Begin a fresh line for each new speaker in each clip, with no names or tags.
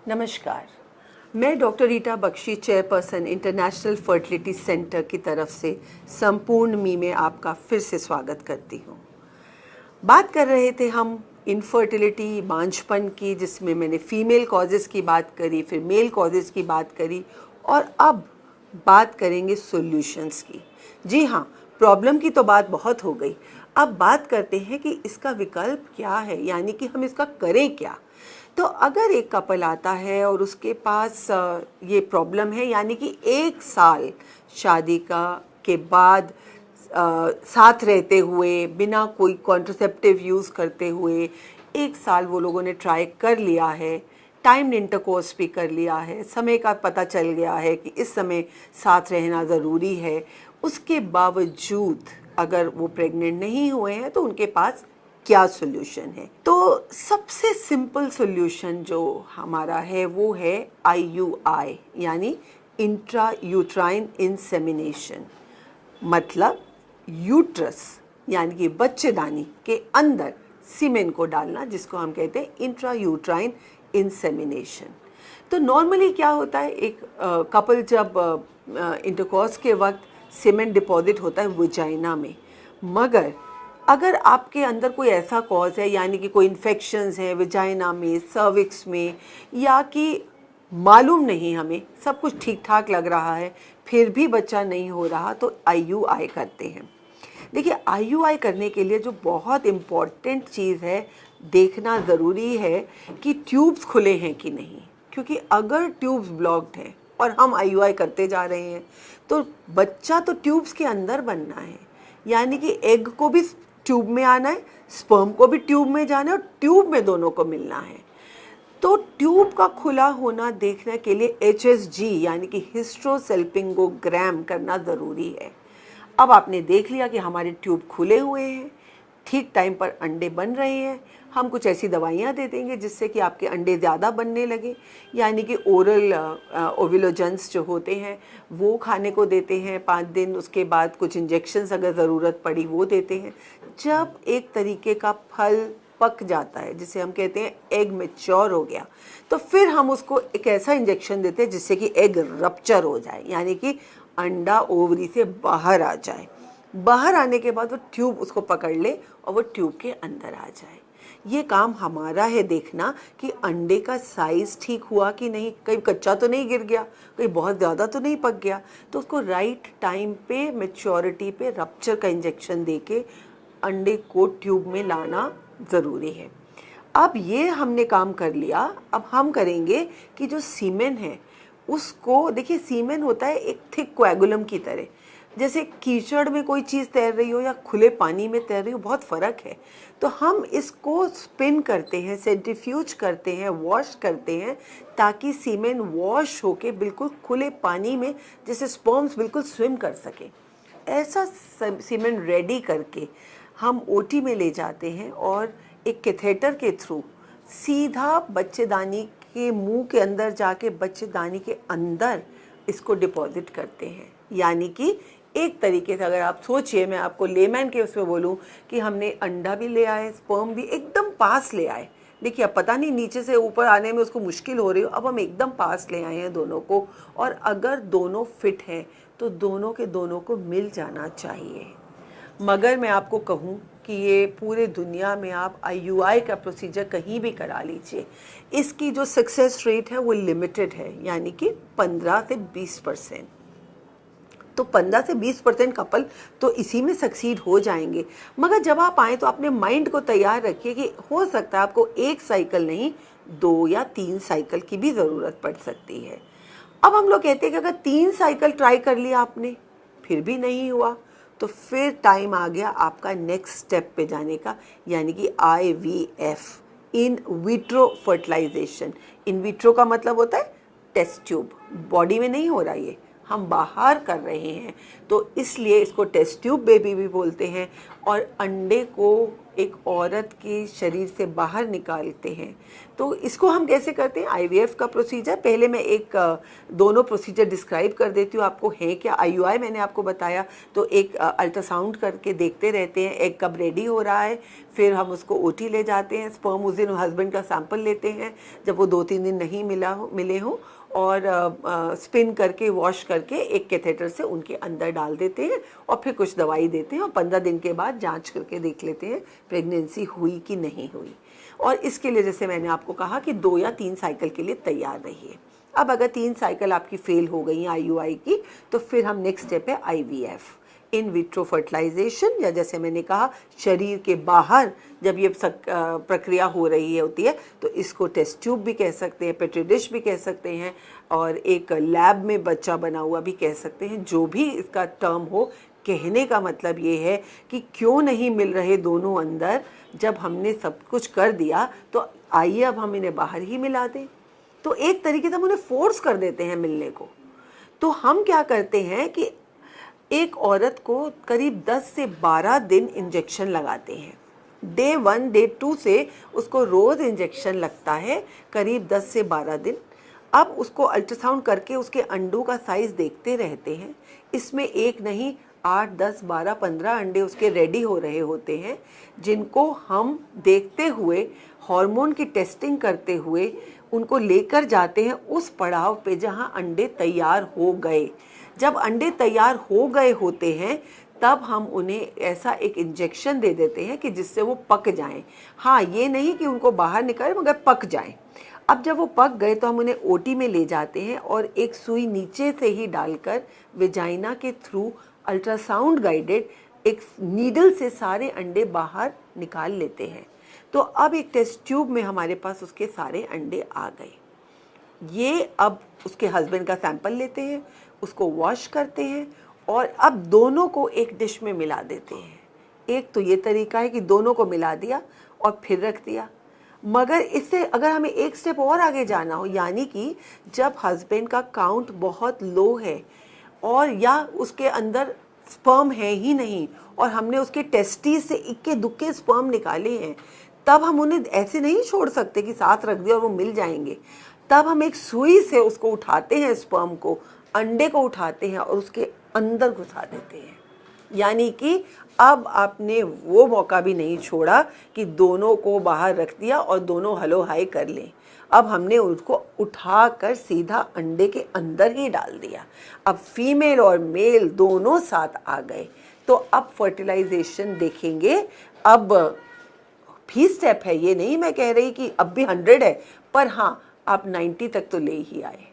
नमस्कार, मैं doctor Rita Bakshi, chairperson International Fertility Centre की तरफ से संपूर्ण मी में आपका फिर से स्वागत करती हूँ। बात कर रहे थे हम इनफर्टिलिटी, बांझपन की, जिसमें मैंने फीमेल कॉजेज़ की बात करी, फिर मेल कॉजेज़ की बात करी और अब बात करेंगे सॉल्यूशंस की। जी हाँ, प्रॉब्लम की तो बात बहुत हो गई, अब बात करते हैं कि इसका विकल्प क्या है, यानी कि हम इसका करें क्या। तो अगर एक कपल आता है और उसके पास ये प्रॉब्लम है, यानी कि 1 साल शादी का के बाद साथ रहते हुए बिना कोई कॉन्ट्रासेप्टिव यूज़ करते हुए 1 साल वो लोगों ने ट्राई कर लिया है, टाइम इंटरकोर्स भी कर लिया है, समय का पता चल गया है कि इस समय साथ रहना ज़रूरी है, उसके बावजूद अगर वो प्रेग्नेंट नहीं हुए हैं तो उनके पास क्या सोल्यूशन है। तो सबसे सिंपल सोल्यूशन जो हमारा है वो है IUI, यानी इंट्रा यूट्राइन इंसेमिनेशन। मतलब यूट्रस यानी कि बच्चेदानी के अंदर सीमेन को डालना, जिसको हम कहते हैं इंट्रा यूट्राइन इंसेमिनेशन। तो नॉर्मली क्या होता है, एक कपल जब इंटरकॉर्स के वक्त सीमेन डिपॉजिट होता है वजाइना में, मगर अगर आपके अंदर कोई ऐसा कॉज है, यानी कि कोई इन्फेक्शंस है वजाइना में, सर्विक्स में, या कि मालूम नहीं, हमें सब कुछ ठीक ठाक लग रहा है फिर भी बच्चा नहीं हो रहा, तो IUI करते हैं। देखिए, IUI करने के लिए जो बहुत इम्पॉर्टेंट चीज़ है, देखना ज़रूरी है कि ट्यूब्स खुले हैं कि नहीं, क्योंकि अगर ट्यूब्स ब्लॉक्ड हैं और हम IUI करते जा रहे हैं तो बच्चा तो ट्यूब्स के अंदर बनना है, यानी कि एग को भी ट्यूब में आना है, स्पर्म को भी ट्यूब में जाना है और ट्यूब में दोनों को मिलना है। तो ट्यूब का खुला होना देखने के लिए HSG यानी कि हिस्ट्रोसेल्पिंगोग्राम करना ज़रूरी है। अब आपने देख लिया कि हमारे ट्यूब खुले हुए हैं, ठीक टाइम पर अंडे बन रहे हैं, हम कुछ ऐसी दवाइयाँ दे देंगे जिससे कि आपके अंडे ज़्यादा बनने लगे, यानी कि ओरल ओविलोजेंस जो होते हैं वो खाने को देते हैं 5 दिन, उसके बाद कुछ इंजेक्शन्स अगर ज़रूरत पड़ी वो देते हैं। जब एक तरीके का फल पक जाता है, जिसे हम कहते हैं एग मैच्योर हो गया, तो फिर हम उसको एक ऐसा इंजेक्शन देते हैं जिससे कि एग रप्चर हो जाए, यानी कि अंडा ओवरी से बाहर आ जाए। बाहर आने के बाद वो ट्यूब उसको पकड़ ले और वो ट्यूब के अंदर आ जाए। ये काम हमारा है देखना कि अंडे का साइज़ ठीक हुआ कि नहीं, कहीं कच्चा तो नहीं गिर गया, कहीं बहुत ज़्यादा तो नहीं पक गया, तो उसको राइट टाइम पे मैच्योरिटी पे रप्चर का इंजेक्शन देके अंडे को ट्यूब में लाना ज़रूरी है। अब ये हमने काम कर लिया, अब हम करेंगे कि जो सीमेन है उसको, देखिए सीमेन होता है एक थिक कोएगुलम की तरह, जैसे कीचड़ में कोई चीज़ तैर रही हो या खुले पानी में तैर रही हो, बहुत फ़र्क है। तो हम इसको स्पिन करते हैं, सेंट्रीफ्यूज करते हैं, वॉश करते हैं, ताकि सीमेन वॉश होके बिल्कुल खुले पानी में जैसे स्पर्म्स बिल्कुल स्विम कर सके। ऐसा सीमेन रेडी करके हम OT में ले जाते हैं और एक कैथेटर के थ्रू सीधा बच्चेदानी के मुंह के अंदर जाके बच्चेदानी के अंदर इसको डिपॉजिट करते हैं। यानी कि एक तरीके से अगर आप सोचिए, मैं आपको लेमैन के उसमें बोलूं कि हमने अंडा भी ले आए, स्पर्म भी एकदम पास ले आए। देखिए, अब पता नहीं नीचे से ऊपर आने में उसको मुश्किल हो रही हो, अब हम एकदम पास ले आए हैं दोनों को, और अगर दोनों फिट हैं तो दोनों के दोनों को मिल जाना चाहिए। मगर मैं आपको कहूँ कि ये पूरे दुनिया में आप IUI का प्रोसीजर कहीं भी करा लीजिए, इसकी जो सक्सेस रेट है वो लिमिटेड है, यानी कि 15 से 20%। तो 15 से 20% कपल तो इसी में सक्सीड हो जाएंगे। मगर जब आप आएँ तो अपने माइंड को तैयार रखिए कि हो सकता है आपको 1 साइकिल नहीं, 2 या 3 साइकिल की भी ज़रूरत पड़ सकती है। अब हम लोग कहते हैं कि अगर 3 साइकिल ट्राई कर लिया आपने फिर भी नहीं हुआ, तो फिर टाइम आ गया आपका नेक्स्ट स्टेप पे जाने का, यानी कि IVF, in vitro fertilisation. In vitro का मतलब होता है टेस्ट ट्यूब, बॉडी में नहीं हो रहा, ये हम बाहर कर रहे हैं, तो इसलिए इसको टेस्ट ट्यूब बेबी भी बोलते हैं। और अंडे को एक औरत के शरीर से बाहर निकालते हैं। तो इसको हम कैसे करते हैं? आईवीएफ का प्रोसीजर। पहले मैं एक दोनों प्रोसीजर डिस्क्राइब कर देती हूँ आपको। है क्या आईयूआई मैंने आपको बताया, तो एक अल्ट्रासाउंड करके देखते रहते हैं एग कब रेडी हो रहा है। फिर हम उसको ओटी ले जाते हैं, स्पर्म उस दिन हस्बैंड का सैंपल लेते हैं जब वो 2-3 दिन नहीं मिले हों, और स्पिन करके वॉश करके एक कैथेटर से उनके अंदर डाल देते हैं और फिर कुछ दवाई देते हैं और 15 दिन के बाद जांच करके देख लेते हैं प्रेगनेंसी हुई कि नहीं हुई। और इसके लिए जैसे मैंने आपको कहा कि 2 या 3 साइकिल के लिए तैयार रहिए। अब अगर 3 साइकिल आपकी फेल हो गई आईयूआई की, तो फिर हम नेक्स्ट स्टेप है आईवीएफ, इन विट्रो फर्टिलाइजेशन, या जैसे मैंने कहा शरीर के बाहर जब ये प्रक्रिया हो रही होती है तो इसको टेस्ट ट्यूब भी कह सकते हैं, पेट्री डिश भी कह सकते हैं, और एक लैब में बच्चा बना हुआ भी कह सकते हैं। जो भी इसका टर्म हो, कहने का मतलब ये है कि क्यों नहीं मिल रहे दोनों अंदर, जब हमने सब कुछ कर दिया तो आइए अब हम इन्हें बाहर ही मिला दें। तो एक तरीके से हम उन्हें फोर्स कर देते हैं मिलने को। तो हम क्या करते हैं कि एक औरत को करीब 10 से 12 दिन इंजेक्शन लगाते हैं। डे 1 डे 2 से उसको रोज़ इंजेक्शन लगता है, करीब 10 से 12 दिन। अब उसको अल्ट्रासाउंड करके उसके अंडों का साइज़ देखते रहते हैं। इसमें एक नहीं 8, 10, 12, 15 अंडे उसके रेडी हो रहे होते हैं, जिनको हम देखते हुए हार्मोन की टेस्टिंग करते हुए उनको लेकर जाते हैं उस पड़ाव पे जहां अंडे तैयार हो गए। जब अंडे तैयार हो गए होते हैं तब हम उन्हें ऐसा एक इंजेक्शन दे देते हैं कि जिससे वो पक जाएं। हाँ, ये नहीं कि उनको बाहर निकालें, मगर पक जाएं। अब जब वो पक गए तो हम उन्हें ओटी में ले जाते हैं और एक सुई नीचे से ही डालकर वेजाइना के थ्रू अल्ट्रासाउंड गाइडेड एक नीडल से सारे अंडे बाहर निकाल लेते हैं। तो अब एक टेस्ट ट्यूब में हमारे पास उसके सारे अंडे आ गए। ये अब उसके हस्बैंड का सैंपल लेते हैं, उसको वॉश करते हैं और अब दोनों को एक डिश में मिला देते हैं। एक तो ये तरीका है कि दोनों को मिला दिया और फिर रख दिया। मगर इससे अगर हमें एक स्टेप और आगे जाना हो, यानी कि जब हस्बैंड का काउंट बहुत लो है और या उसके अंदर स्पर्म है ही नहीं और हमने उसके टेस्टिस से इक्के दुक्के स्पर्म निकाले हैं, तब हम उन्हें ऐसे नहीं छोड़ सकते कि साथ रख दिया और वो मिल जाएंगे। तब हम एक सुई से उसको उठाते हैं, स्पर्म को, अंडे को उठाते हैं और उसके अंदर घुसा देते हैं। यानी कि अब आपने वो मौका भी नहीं छोड़ा कि दोनों को बाहर रख दिया और दोनों हलो हाय कर लें। अब हमने उसको उठाकर सीधा अंडे के अंदर ही डाल दिया। अब फीमेल और मेल दोनों साथ आ गए। तो अब फर्टिलाइजेशन देखेंगे। अब भी स्टेप है, ये नहीं मैं कह रही कि अब भी 100 है, पर हाँ आप 90 तक तो ले ही आए।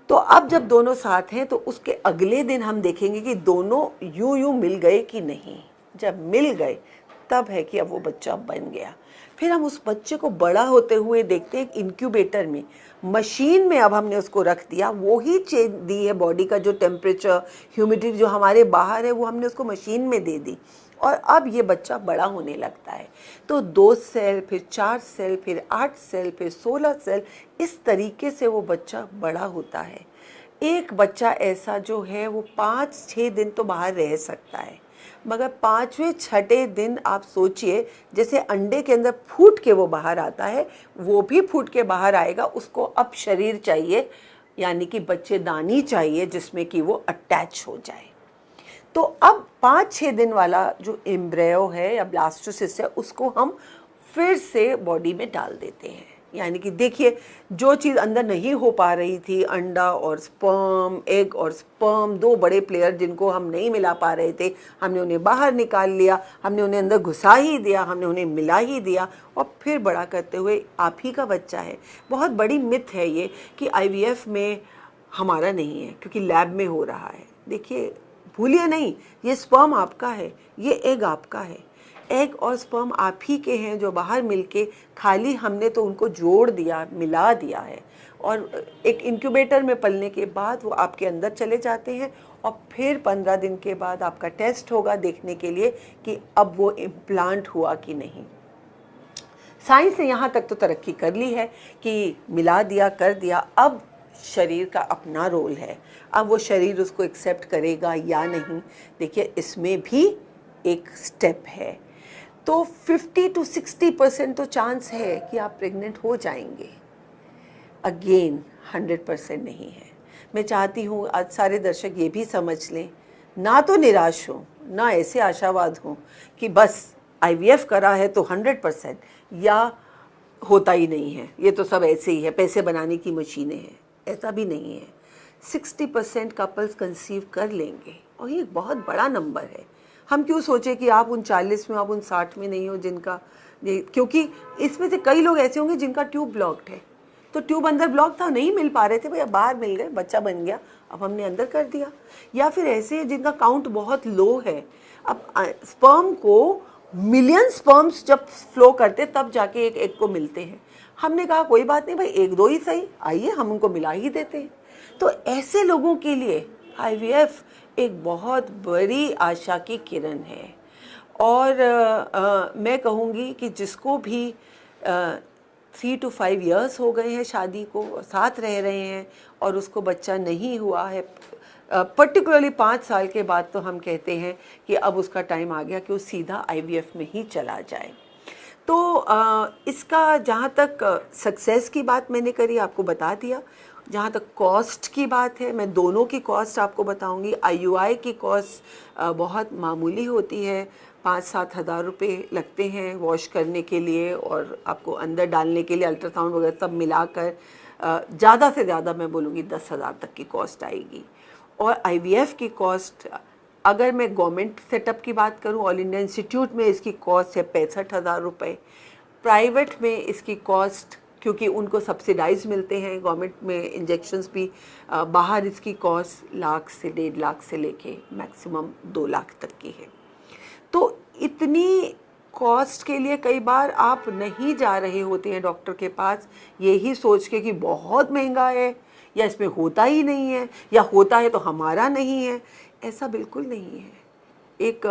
तो अब जब दोनों साथ हैं तो उसके अगले दिन हम देखेंगे कि दोनों यूं मिल गए कि नहीं। जब मिल गए तब है कि अब वो बच्चा बन गया। फिर हम उस बच्चे को बड़ा होते हुए देखते हैं इंक्यूबेटर में, मशीन में। अब हमने उसको रख दिया, वो ही चेंज दी है बॉडी का जो टेम्परेचर, ह्यूमिडिटी जो हमारे बाहर है, वो हमने उसको मशीन में दे दी और अब ये बच्चा बड़ा होने लगता है। तो 2 सेल, फिर 4 सेल, फिर 8 सेल, फिर 16 सेल, इस तरीके से वो बच्चा बड़ा होता है। एक बच्चा ऐसा जो है वो 5-6 दिन तो बाहर रह सकता है, मगर 5वें 6ठे दिन आप सोचिए जैसे अंडे के अंदर फूट के वो बाहर आता है, वो भी फूट के बाहर आएगा। उसको अब शरीर चाहिए, यानी कि बच्चेदानी चाहिए जिसमें कि वो अटैच हो जाए। तो अब 5-6 दिन वाला जो एम्ब्रियो है या ब्लास्टोसिस्ट है, उसको हम फिर से बॉडी में डाल देते हैं। यानी कि देखिए, जो चीज़ अंदर नहीं हो पा रही थी, अंडा और स्पर्म, एग और स्पर्म, 2 बड़े प्लेयर जिनको हम नहीं मिला पा रहे थे, हमने उन्हें बाहर निकाल लिया, हमने उन्हें अंदर घुसा ही दिया, हमने उन्हें मिला ही दिया और फिर बड़ा करते हुए आप ही का बच्चा है। बहुत बड़ी मिथ है ये कि आईवीएफ में हमारा नहीं है क्योंकि लैब में हो रहा है। देखिए, भूलिए नहीं, ये स्पर्म आपका है, ये एग आपका है। एग और स्पर्म आप ही के हैं जो बाहर मिलके, खाली हमने तो उनको जोड़ दिया, मिला दिया है। और एक इंक्यूबेटर में पलने के बाद वो आपके अंदर चले जाते हैं और फिर 15 दिन के बाद आपका टेस्ट होगा देखने के लिए कि अब वो इम्प्लांट हुआ कि नहीं। साइंस ने यहाँ तक तो तरक्की कर ली है कि मिला दिया, कर दिया। अब शरीर का अपना रोल है, अब वो शरीर उसको एक्सेप्ट करेगा या नहीं। देखिए, इसमें भी एक स्टेप है। तो 50 to 60% तो चांस है कि आप प्रेग्नेंट हो जाएंगे। अगेन 100% नहीं है। मैं चाहती हूँ आज सारे दर्शक ये भी समझ लें, ना तो निराश हो, ना ऐसे आशावाद हो कि बस IVF करा है तो 100% या होता ही नहीं है, ये तो सब ऐसे ही है, पैसे बनाने की मशीनें हैं। ऐसा भी नहीं है। 60% कपल्स कंसीव कर लेंगे और ये एक बहुत बड़ा नंबर है। हम क्यों सोचे कि आप उन 40 में, आप उन 60 में नहीं हो जिनका ये, क्योंकि इसमें से कई लोग ऐसे होंगे जिनका ट्यूब ब्लॉक्ड है। तो ट्यूब अंदर ब्लॉक था, नहीं मिल पा रहे थे, भैया बाहर मिल गए, बच्चा बन गया, अब हमने अंदर कर दिया। या फिर ऐसे जिनका काउंट बहुत लो है, अब स्पर्म को मिलियन स्पर्म्स जब फ्लो करते तब जाके एक एग को मिलते हैं। हमने कहा कोई बात नहीं भाई, एक दो ही सही, आइए हम उनको मिला ही देते हैं। तो ऐसे लोगों के लिए IVF एक बहुत बड़ी आशा की किरण है। और मैं कहूँगी कि जिसको भी 3 to 5 years हो गए हैं शादी को, साथ रह रहे हैं और उसको बच्चा नहीं हुआ है, पर्टिकुलरली 5 साल के बाद तो हम कहते हैं कि अब उसका टाइम आ गया कि वो सीधा IVF में ही चला जाए। तो इसका जहाँ तक सक्सेस की बात मैंने करी, आपको बता दिया। जहाँ तक कॉस्ट की बात है, मैं दोनों की कॉस्ट आपको बताऊंगी। IUI की कॉस्ट बहुत मामूली होती है, 5-7 हज़ार रुपये लगते हैं वॉश करने के लिए और आपको अंदर डालने के लिए, अल्ट्रासाउंड वगैरह सब मिलाकर ज़्यादा से ज़्यादा मैं बोलूँगी 10,000 तक की कॉस्ट आएगी। और IVF की कॉस्ट, अगर मैं गवर्नमेंट सेटअप की बात करूं, ऑल इंडिया इंस्टीट्यूट में इसकी कॉस्ट है 65,000 रुपये। प्राइवेट में इसकी कॉस्ट, क्योंकि उनको सब्सिडाइज मिलते हैं गवर्नमेंट में इंजेक्शंस भी, बाहर इसकी कॉस्ट लाख से 1.5 लाख से लेके मैक्सिमम 2 लाख तक की है। तो इतनी कॉस्ट के लिए कई बार आप नहीं जा रहे होते हैं डॉक्टर के पास, यही सोच के कि बहुत महंगा है या इसमें होता ही नहीं है या होता है तो हमारा नहीं है। ऐसा बिल्कुल नहीं है। एक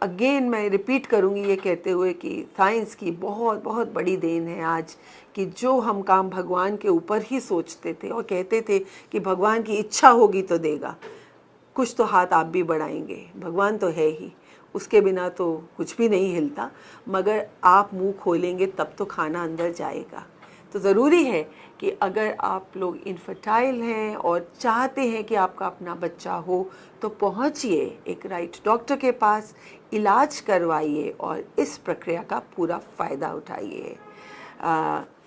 अगेन मैं रिपीट करूँगी ये कहते हुए कि साइंस की बहुत बहुत बड़ी देन है आज कि जो हम काम भगवान के ऊपर ही सोचते थे और कहते थे कि भगवान की इच्छा होगी तो देगा, कुछ तो हाथ आप भी बढ़ाएंगे, भगवान तो है ही, उसके बिना तो कुछ भी नहीं हिलता, मगर आप मुंह खोलेंगे तब तो खाना अंदर जाएगा। तो ज़रूरी है कि अगर आप लोग इनफर्टाइल हैं और चाहते हैं कि आपका अपना बच्चा हो तो पहुंचिए एक राइट डॉक्टर के पास, इलाज करवाइए और इस प्रक्रिया का पूरा फ़ायदा उठाइए।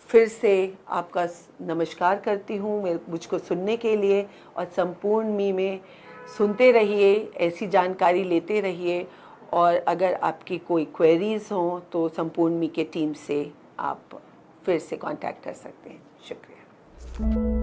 फिर से आपका नमस्कार करती हूँ मुझको सुनने के लिए, और संपूर्ण मी में सुनते रहिए, ऐसी जानकारी लेते रहिए। और अगर आपकी कोई क्वेरीज़ हों तो संपूर्ण मी के टीम से आप फिर से कांटेक्ट कर सकते हैं। शुक्रिया।